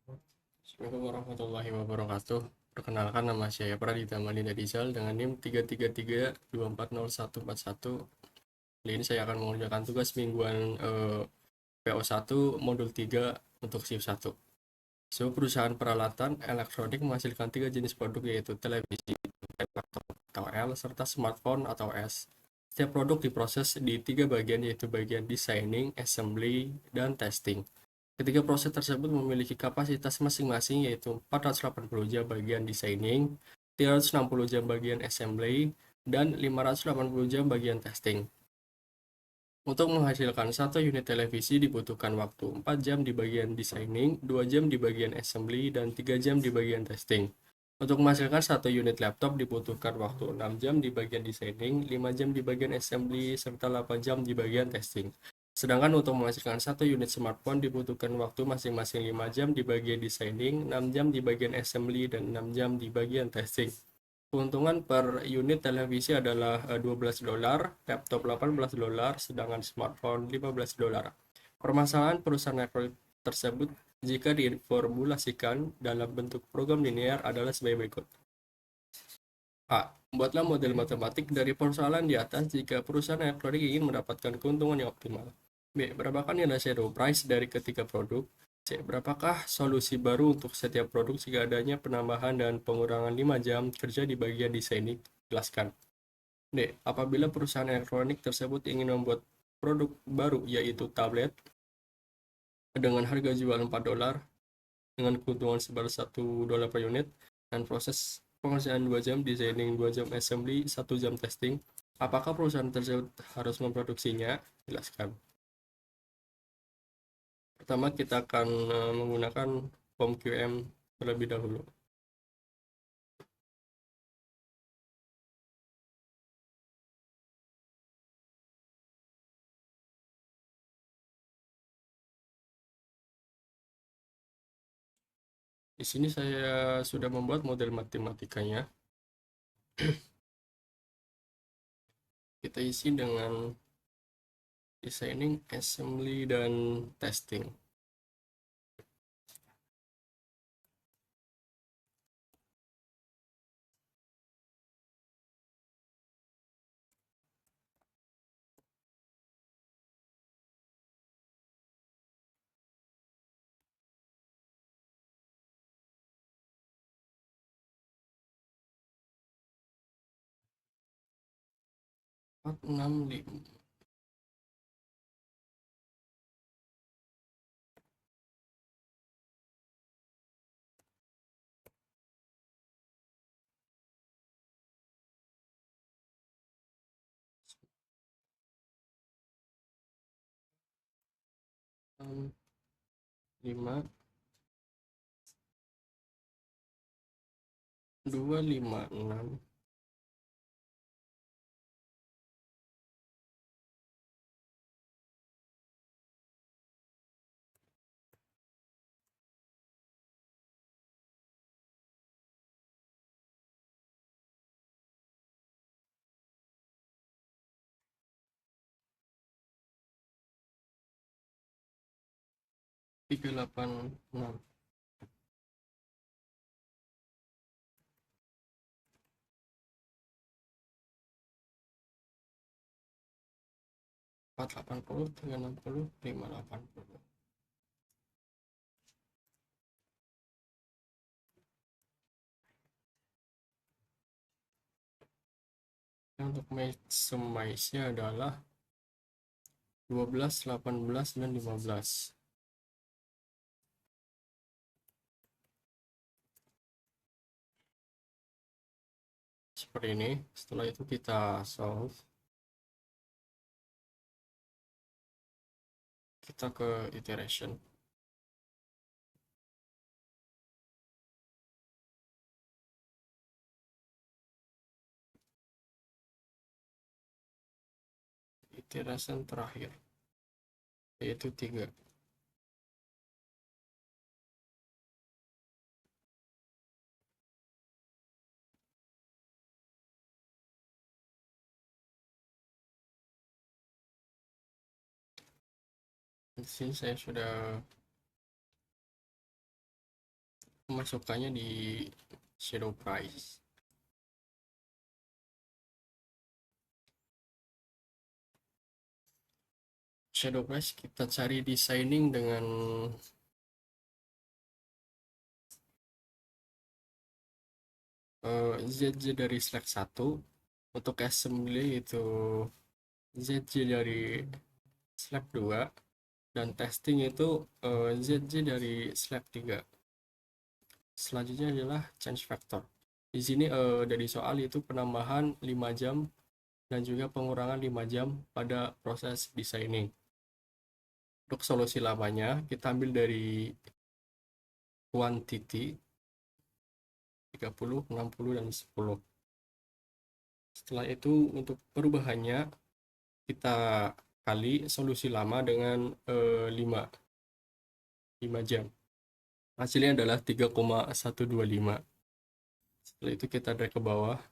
Assalamualaikum warahmatullahi wabarakatuh. Perkenalkan, nama saya Pradita Malina Rizal dengan NIM 333240141. Kali ini saya akan mengerjakan tugas mingguan PO1 modul 3 untuk shift 1. Sebuah perusahaan peralatan elektronik menghasilkan tiga jenis produk, yaitu televisi, laptop atau L, serta smartphone atau S. Setiap produk diproses di tiga bagian, yaitu bagian designing, assembly, dan testing. Ketiga proses tersebut memiliki kapasitas masing-masing, yaitu 480 jam bagian designing, 360 jam bagian assembly, dan 580 jam bagian testing. Untuk menghasilkan satu unit televisi dibutuhkan waktu 4 jam di bagian designing, 2 jam di bagian assembly, dan 3 jam di bagian testing. Untuk menghasilkan satu unit laptop dibutuhkan waktu 6 jam di bagian designing, 5 jam di bagian assembly, serta 8 jam di bagian testing. Sedangkan untuk menghasilkan satu unit smartphone dibutuhkan waktu masing-masing 5 jam di bagian designing, 6 jam di bagian assembly, dan 6 jam di bagian testing. Keuntungan per unit televisi adalah $12, laptop $18, sedangkan smartphone $15. Permasalahan perusahaan Apple tersebut jika diformulasikan dalam bentuk program linear adalah sebagai berikut. A. Buatlah model matematik dari persoalan di atas jika perusahaan elektronik ingin mendapatkan keuntungan yang optimal. B. Berapakah nilai shadow price dari ketiga produk? C. Berapakah solusi baru untuk setiap produk jika adanya penambahan dan pengurangan 5 jam kerja di bagian desain? Jelaskan. D. Apabila perusahaan elektronik tersebut ingin membuat produk baru, yaitu tablet, dengan harga jual $4 dengan keuntungan sebesar $1 per unit, dan proses pengerjaan 2 jam, designing 2 jam, assembly 1 jam, testing, apakah perusahaan tersebut harus memproduksinya? Jelaskan. Pertama, kita akan menggunakan form QM terlebih dahulu. Di sini saya sudah membuat model matematikanya. Kita isi dengan designing, assembly, dan testing. Empat, 6, 5. Lima, 2, 5, 6, 3, 8, 6. 4, 80, 3, 60, 5, 80. Untuk maximize-nya adalah 12, 18, dan 15. Seperti ini. Setelah itu kita solve. Kita ke iteration. Iteration terakhir, yaitu 3. Di sini saya sudah memasukkannya di shadow price. Shadow price kita cari designing dengan ZJ dari slack 1, untuk assembly itu ZJ dari slack 2, dan testing itu ZJ dari slack 3. Selanjutnya adalah change factor. Di sini dari soal itu penambahan 5 jam dan juga pengurangan 5 jam pada proses designing. Untuk solusi lamanya kita ambil dari quantity 30, 60, dan 10. Setelah itu untuk perubahannya kita kali solusi lama dengan 5 jam. Hasilnya adalah 3,125. Setelah itu kita drag ke bawah.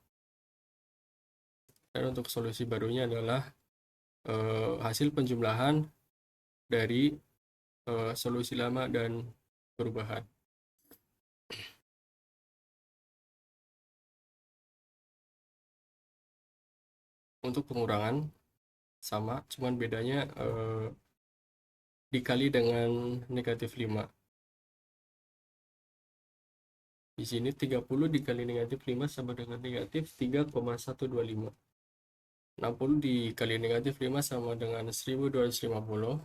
Dan untuk solusi barunya adalah hasil penjumlahan dari solusi lama dan perubahan. Untuk pengurangan sama, cuman bedanya dikali dengan negatif 5. Di sini 30 dikali negatif 5 sama dengan negatif 3,125. 60 dikali negatif 5 sama dengan 1250.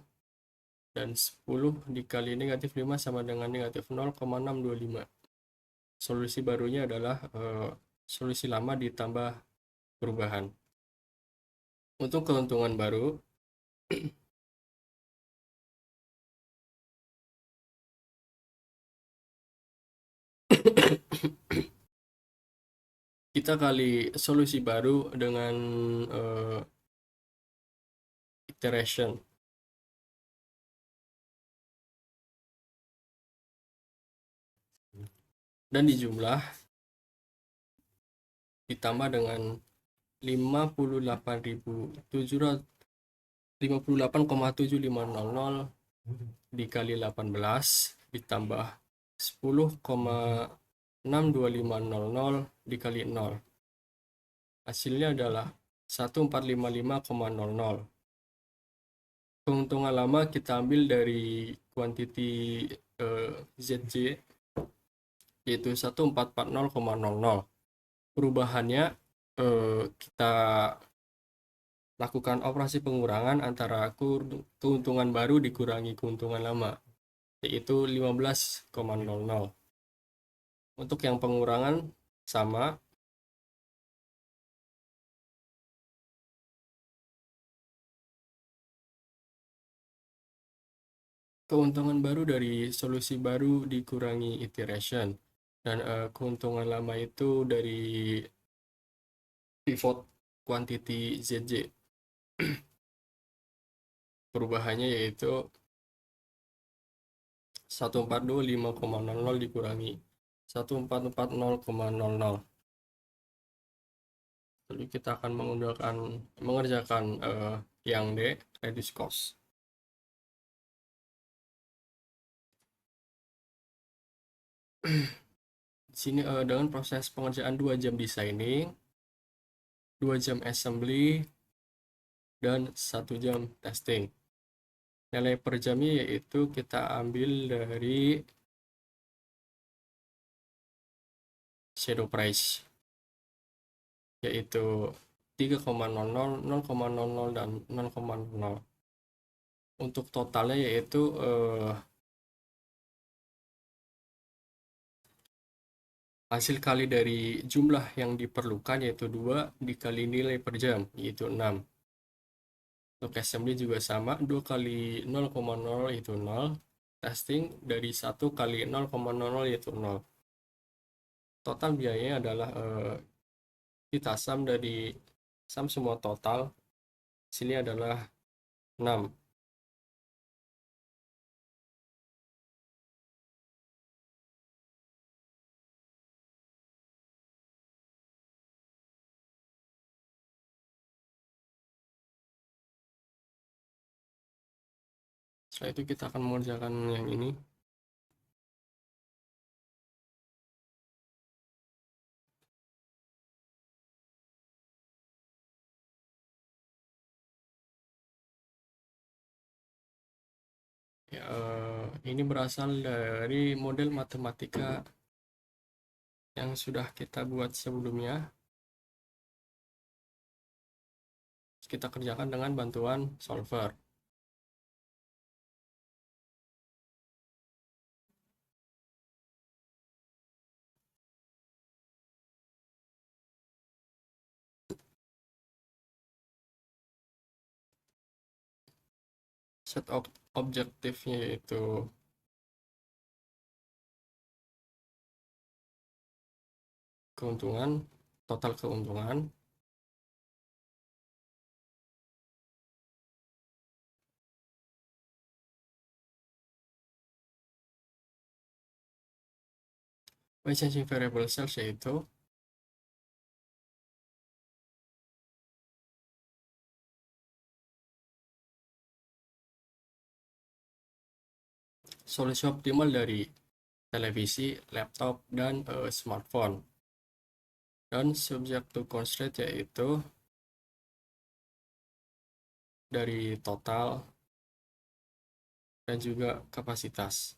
Dan 10 dikali negatif 5 sama dengan negatif 0,625. Solusi barunya adalah solusi lama ditambah perubahan. Untuk keuntungan baru, kita kali solusi baru dengan iteration. Dan dijumlah ditambah dengan 58,7500 dikali 18 ditambah 10,62500 dikali 0. Hasilnya adalah 1455,00. Keuntungan lama kita ambil dari quantity ZJ, yaitu 1440,00. Perubahannya kita lakukan operasi pengurangan antara keuntungan baru dikurangi keuntungan lama, yaitu 15,00. Untuk yang pengurangan sama, keuntungan baru dari solusi baru dikurangi iteration, dan keuntungan lama itu dari pivot quantity ZJ. Perubahannya yaitu 1425,00 dikurangi 1440,00. Lalu kita akan mengerjakan yang D, reduce cost. Di sini dengan proses pengerjaan 2 jam designing, 2 jam assembly, dan 1 jam testing. Nilai per jamnya yaitu kita ambil dari shadow price, yaitu 3,00, 0,00, dan 0,00. Untuk totalnya yaitu hasil kali dari jumlah yang diperlukan, yaitu 2 dikali nilai per jam, yaitu 6. Untuk assembly juga sama, 2 kali 0,0 yaitu 0. Testing dari 1 kali 0,00 yaitu 0. Total biayanya adalah kita sum semua total. Sini adalah 6. Setelah itu kita akan mengerjakan yang ini. Ini berasal dari model matematika yang sudah kita buat sebelumnya. Kita kerjakan dengan bantuan solver. Set objektifnya yaitu keuntungan, total keuntungan, by changing variable sales yaitu solusi optimal dari televisi, laptop, dan smartphone. Dan subject to constraint yaitu dari total dan juga kapasitas.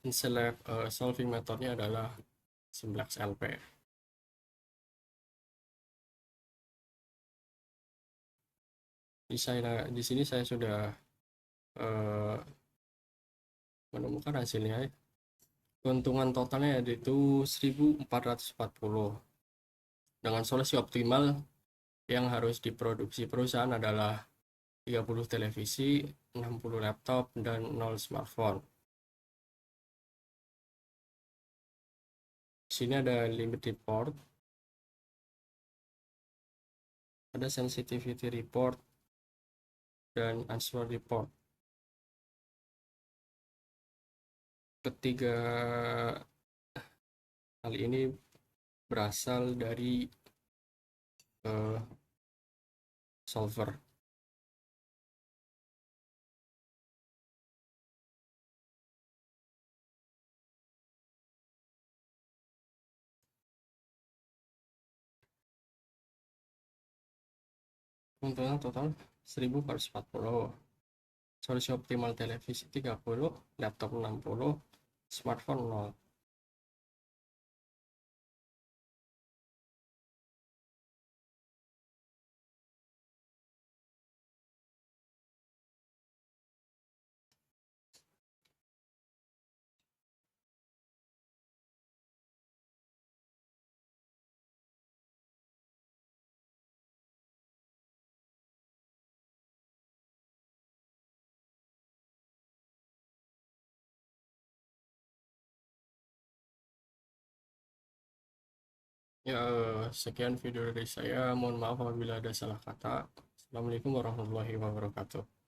Select solving metodenya adalah simplex LP. Di sini saya sudah menemukan hasilnya. Keuntungan totalnya yaitu 1.440. Dengan solusi optimal yang harus diproduksi perusahaan adalah 30 televisi, 60 laptop, dan 0 smartphone. Di sini ada limit report, ada sensitivity report, dan answer report. Ketiga hal ini berasal dari solver. Keuntungan total 1.440. Solusi optimal televisi 30, laptop 60, smartphone 0. Ya, sekian video dari saya. Mohon maaf apabila ada salah kata. Assalamualaikum warahmatullahi wabarakatuh.